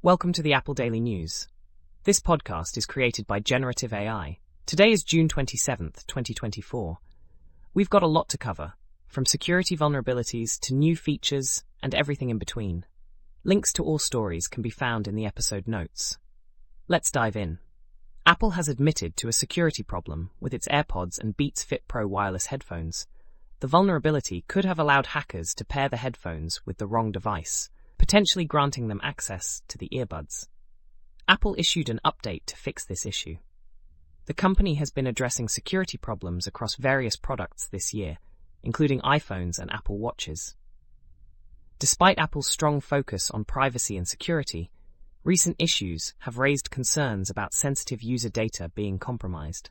Welcome to the Apple Daily News. This podcast is created by Generative AI. Today is June 27th, 2024. We've got a lot to cover, from security vulnerabilities to new features and everything in between. Links to all stories can be found in the episode notes. Let's dive in. Apple has admitted to a security problem with its AirPods and Beats Fit Pro wireless headphones. The vulnerability could have allowed hackers to pair the headphones with the wrong device, potentially granting them access to the earbuds. Apple issued an update to fix this issue. The company has been addressing security problems across various products this year, including iPhones and Apple Watches. Despite Apple's strong focus on privacy and security, recent issues have raised concerns about sensitive user data being compromised.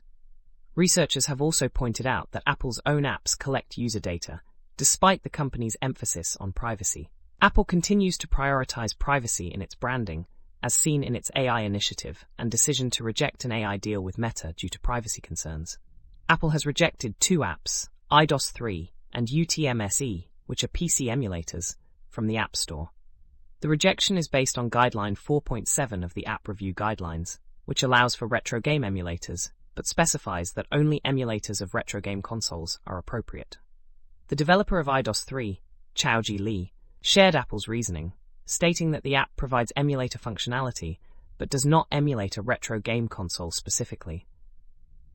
Researchers have also pointed out that Apple's own apps collect user data, despite the company's emphasis on privacy. Apple continues to prioritize privacy in its branding, as seen in its AI initiative and decision to reject an AI deal with Meta due to privacy concerns. Apple has rejected two apps, iOS 3 and UTM-SE, which are PC emulators, from the App Store. The rejection is based on Guideline 4.7 of the App Review Guidelines, which allows for retro game emulators, but specifies that only emulators of retro game consoles are appropriate. The developer of iOS 3, Xiaoji Li, shared Apple's reasoning, stating that the app provides emulator functionality, but does not emulate a retro game console specifically.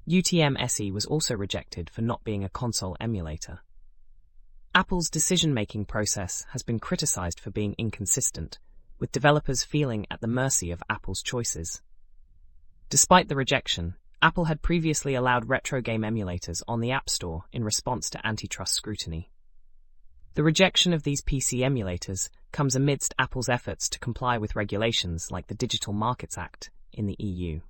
UTM-SE was also rejected for not being a console emulator. Apple's decision-making process has been criticized for being inconsistent, with developers feeling at the mercy of Apple's choices. Despite the rejection, Apple had previously allowed retro game emulators on the App Store in response to antitrust scrutiny. The rejection of these PC emulators comes amidst Apple's efforts to comply with regulations like the Digital Markets Act in the EU.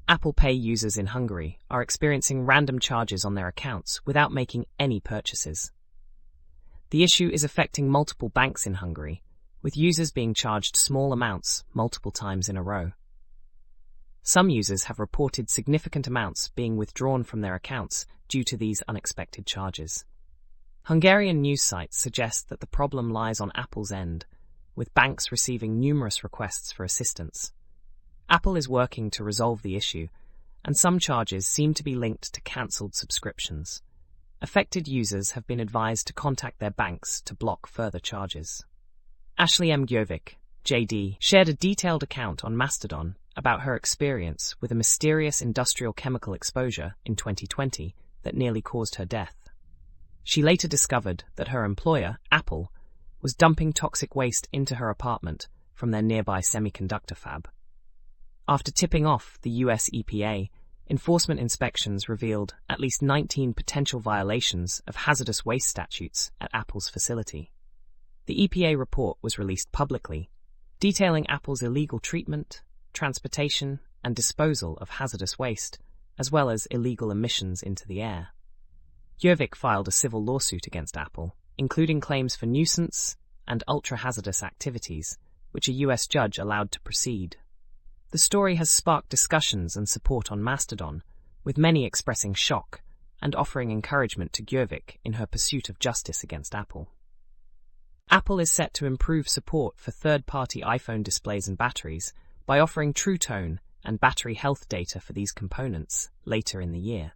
Apple Pay users in Hungary are experiencing random charges on their accounts without making any purchases. The issue is affecting multiple banks in Hungary, with users being charged small amounts multiple times in a row. Some users have reported significant amounts being withdrawn from their accounts due to these unexpected charges. Hungarian news sites suggest that the problem lies on Apple's end, with banks receiving numerous requests for assistance. Apple is working to resolve the issue, and some charges seem to be linked to cancelled subscriptions. Affected users have been advised to contact their banks to block further charges. Ashley M. Gjovik, JD, shared a detailed account on Mastodon about her experience with a mysterious industrial chemical exposure in 2020 that nearly caused her death. She later discovered that her employer, Apple, was dumping toxic waste into her apartment from their nearby semiconductor fab. After tipping off the US EPA, enforcement inspections revealed at least 19 potential violations of hazardous waste statutes at Apple's facility. The EPA report was released publicly, detailing Apple's illegal treatment, transportation, and disposal of hazardous waste, as well as illegal emissions into the air. Gjovik filed a civil lawsuit against Apple, including claims for nuisance and ultra-hazardous activities, which a US judge allowed to proceed. The story has sparked discussions and support on Mastodon, with many expressing shock and offering encouragement to Gjovik in her pursuit of justice against Apple. Apple is set to improve support for third-party iPhone displays and batteries by offering True Tone and battery health data for these components later in the year.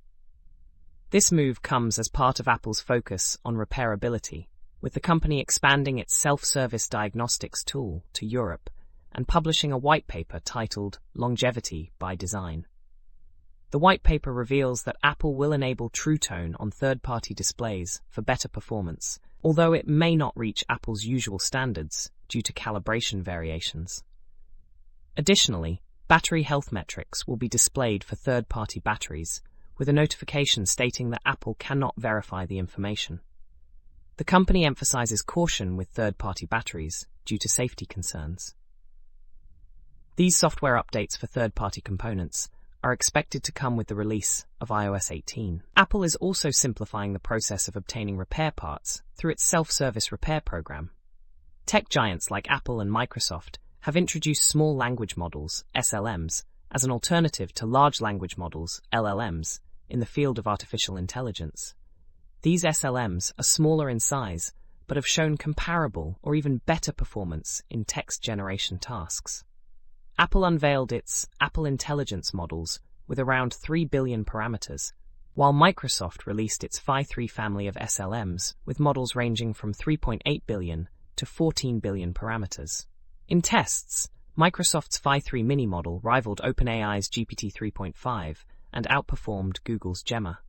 This move comes as part of Apple's focus on repairability, with the company expanding its self-service diagnostics tool to Europe and publishing a white paper titled Longevity by Design. The white paper reveals that Apple will enable True Tone on third-party displays for better performance, although it may not reach Apple's usual standards due to calibration variations. Additionally, battery health metrics will be displayed for third-party batteries, with a notification stating that Apple cannot verify the information. The company emphasizes caution with third-party batteries due to safety concerns. These software updates for third-party components are expected to come with the release of iOS 18. Apple is also simplifying the process of obtaining repair parts through its self-service repair program. Tech giants like Apple and Microsoft have introduced small language models, SLMs, as an alternative to large language models, LLMs, in the field of artificial intelligence. These SLMs are smaller in size, but have shown comparable or even better performance in text generation tasks. Apple unveiled its Apple Intelligence models with around 3 billion parameters, while Microsoft released its Phi 3 family of SLMs with models ranging from 3.8 billion to 14 billion parameters. In tests, Microsoft's Phi 3 mini model rivaled OpenAI's GPT 3.5 and outperformed Google's Gemma.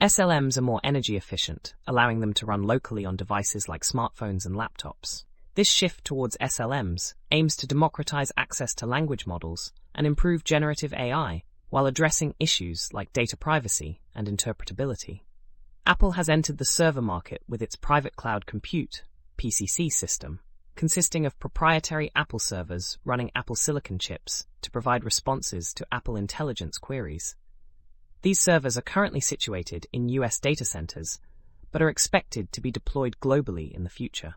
SLMs are more energy efficient, allowing them to run locally on devices like smartphones and laptops. This shift towards SLMs aims to democratize access to language models and improve generative AI while addressing issues like data privacy and interpretability. Apple has entered the server market with its private cloud compute (PCC) system, consisting of proprietary Apple servers running Apple Silicon chips to provide responses to Apple Intelligence queries. These servers are currently situated in US data centers, but are expected to be deployed globally in the future.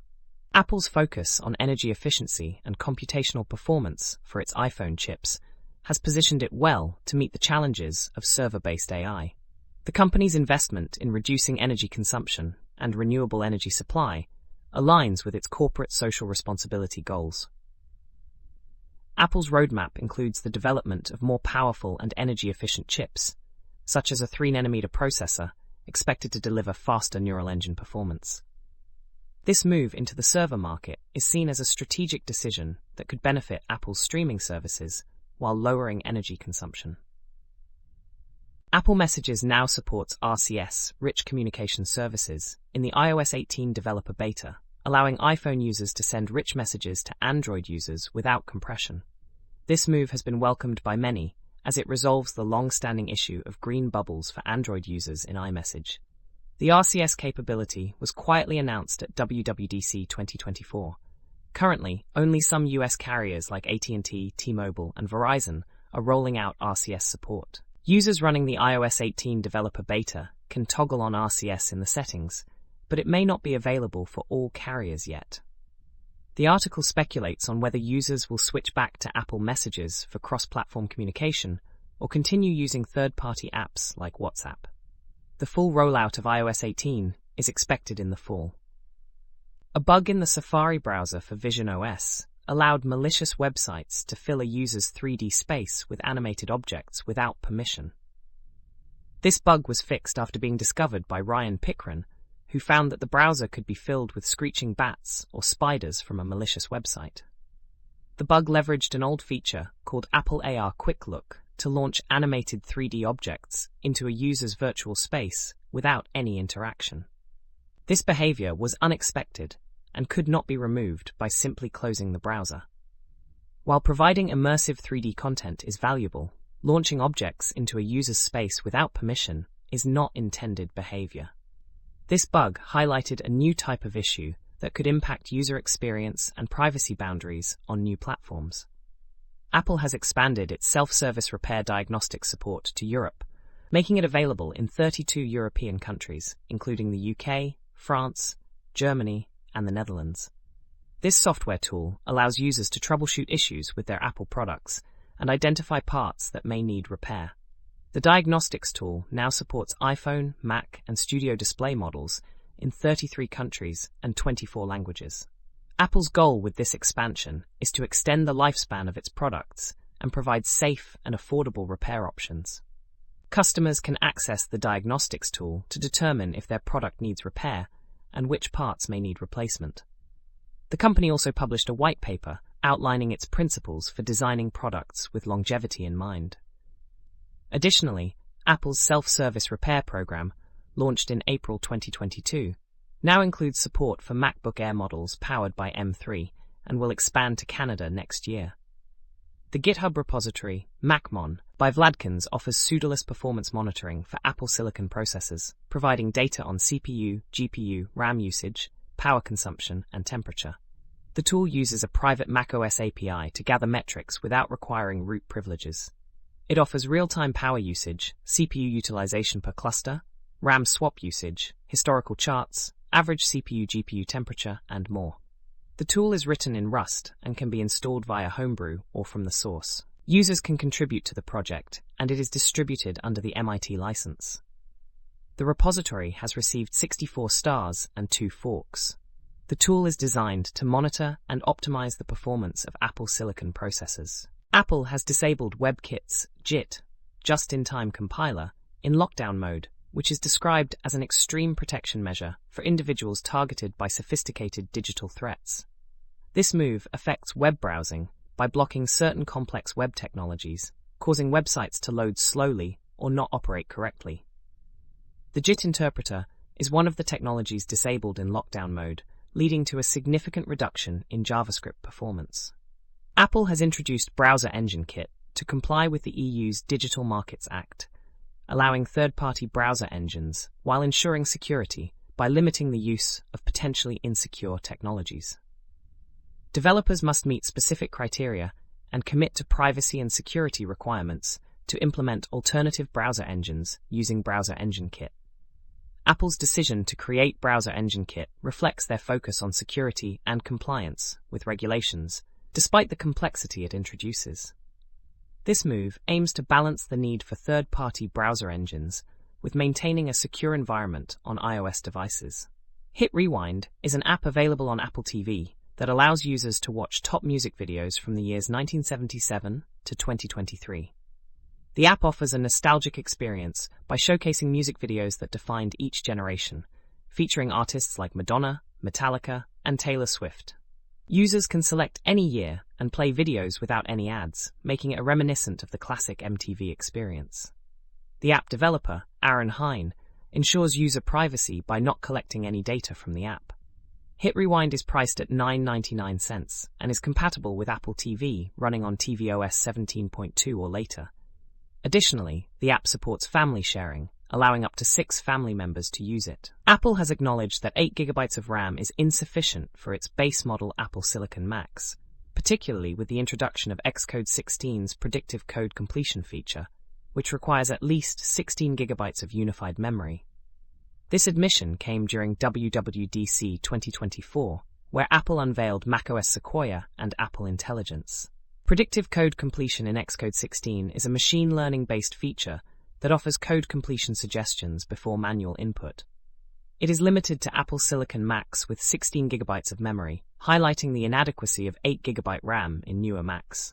Apple's focus on energy efficiency and computational performance for its iPhone chips has positioned it well to meet the challenges of server-based AI. The company's investment in reducing energy consumption and renewable energy supply aligns with its corporate social responsibility goals. Apple's roadmap includes the development of more powerful and energy-efficient chips, such as a 3nm processor expected to deliver faster neural engine performance. This move into the server market is seen as a strategic decision that could benefit Apple's streaming services while lowering energy consumption. Apple Messages now supports RCS, Rich Communication Services, in the iOS 18 developer beta, allowing iPhone users to send rich messages to Android users without compression. This move has been welcomed by many, as it resolves the long-standing issue of green bubbles for Android users in iMessage. The RCS capability was quietly announced at WWDC 2024. Currently, only some US carriers like AT&T, T-Mobile, and Verizon are rolling out RCS support. Users running the iOS 18 developer beta can toggle on RCS in the settings, but it may not be available for all carriers yet. The article speculates on whether users will switch back to Apple Messages for cross-platform communication or continue using third-party apps like WhatsApp. The full rollout of iOS 18 is expected in the fall. A bug in the Safari browser for visionOS allowed malicious websites to fill a user's 3D space with animated objects without permission. This bug was fixed after being discovered by Ryan Pickren, who found that the browser could be filled with screeching bats or spiders from a malicious website. The bug leveraged an old feature called Apple AR Quick Look to launch animated 3D objects into a user's virtual space without any interaction. This behavior was unexpected and could not be removed by simply closing the browser. While providing immersive 3D content is valuable, launching objects into a user's space without permission is not intended behavior. This bug highlighted a new type of issue that could impact user experience and privacy boundaries on new platforms. Apple has expanded its self-service repair diagnostic support to Europe, making it available in 32 European countries, including the UK, France, Germany, and the Netherlands. This software tool allows users to troubleshoot issues with their Apple products and identify parts that may need repair. The diagnostics tool now supports iPhone, Mac, and Studio Display models in 33 countries and 24 languages. Apple's goal with this expansion is to extend the lifespan of its products and provide safe and affordable repair options. Customers can access the diagnostics tool to determine if their product needs repair and which parts may need replacement. The company also published a white paper outlining its principles for designing products with longevity in mind. Additionally, Apple's self-service repair program, launched in April 2022, now includes support for MacBook Air models powered by M3 and will expand to Canada next year. The GitHub repository, macmon, by Vladkins offers pseudoless performance monitoring for Apple Silicon processors, providing data on CPU, GPU, RAM usage, power consumption, and temperature. The tool uses a private macOS API to gather metrics without requiring root privileges. It offers real-time power usage, CPU utilization per cluster, RAM swap usage, historical charts, average CPU-GPU temperature, and more. The tool is written in Rust and can be installed via Homebrew or from the source. Users can contribute to the project, and it is distributed under the MIT license. The repository has received 64 stars and 2 forks. The tool is designed to monitor and optimize the performance of Apple Silicon processors. Apple has disabled WebKit's JIT, just-in-time compiler, in lockdown mode, which is described as an extreme protection measure for individuals targeted by sophisticated digital threats. This move affects web browsing by blocking certain complex web technologies, causing websites to load slowly or not operate correctly. The JIT interpreter is one of the technologies disabled in lockdown mode, leading to a significant reduction in JavaScript performance. Apple has introduced Browser Engine Kit to comply with the EU's Digital Markets Act, allowing third-party browser engines while ensuring security by limiting the use of potentially insecure technologies. Developers must meet specific criteria and commit to privacy and security requirements to implement alternative browser engines using Browser Engine Kit. Apple's decision to create Browser Engine Kit reflects their focus on security and compliance with regulations, despite the complexity it introduces. This move aims to balance the need for third-party browser engines with maintaining a secure environment on iOS devices. Hit Rewind is an app available on Apple TV that allows users to watch top music videos from the years 1977 to 2023. The app offers a nostalgic experience by showcasing music videos that defined each generation, featuring artists like Madonna, Metallica, and Taylor Swift. Users can select any year and play videos without any ads, making it reminiscent of the classic MTV experience. The app developer, Aaron Hine, ensures user privacy by not collecting any data from the app. Hit Rewind is priced at $9.99 and is compatible with Apple TV running on tvOS 17.2 or later. Additionally, the app supports family sharing, allowing up to 6 family members to use it. Apple has acknowledged that 8 GB of RAM is insufficient for its base model Apple Silicon Macs, particularly with the introduction of Xcode 16's predictive code completion feature, which requires at least 16 GB of unified memory. This admission came during WWDC 2024, where Apple unveiled macOS Sequoia and Apple Intelligence. Predictive code completion in Xcode 16 is a machine learning-based feature that offers code completion suggestions before manual input. It is limited to Apple Silicon Macs with 16 GB of memory, highlighting the inadequacy of 8 GB RAM in newer Macs.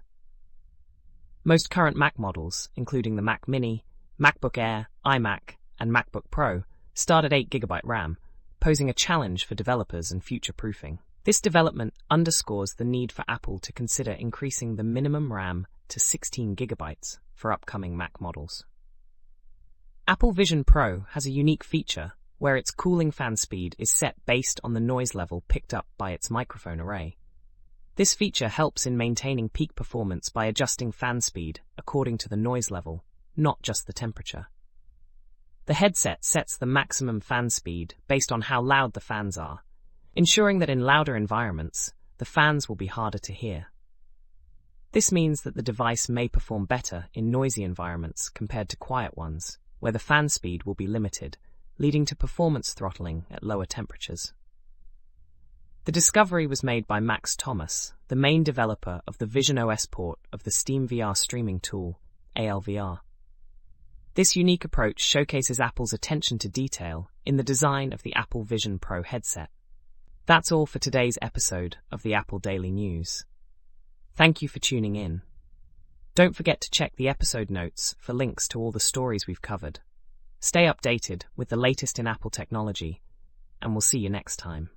Most current Mac models, including the Mac Mini, MacBook Air, iMac, and MacBook Pro, start at 8 GB RAM, posing a challenge for developers and future-proofing. This development underscores the need for Apple to consider increasing the minimum RAM to 16 GB for upcoming Mac models. Apple Vision Pro has a unique feature where its cooling fan speed is set based on the noise level picked up by its microphone array. This feature helps in maintaining peak performance by adjusting fan speed according to the noise level, not just the temperature. The headset sets the maximum fan speed based on how loud the fans are, ensuring that in louder environments, the fans will be harder to hear. This means that the device may perform better in noisy environments compared to quiet ones, where the fan speed will be limited, leading to performance throttling at lower temperatures. The discovery was made by Max Thomas, the main developer of the visionOS port of the SteamVR streaming tool, ALVR. This unique approach showcases Apple's attention to detail in the design of the Apple Vision Pro headset. That's all for today's episode of the Apple Daily News. Thank you for tuning in. Don't forget to check the episode notes for links to all the stories we've covered. Stay updated with the latest in Apple technology, and we'll see you next time.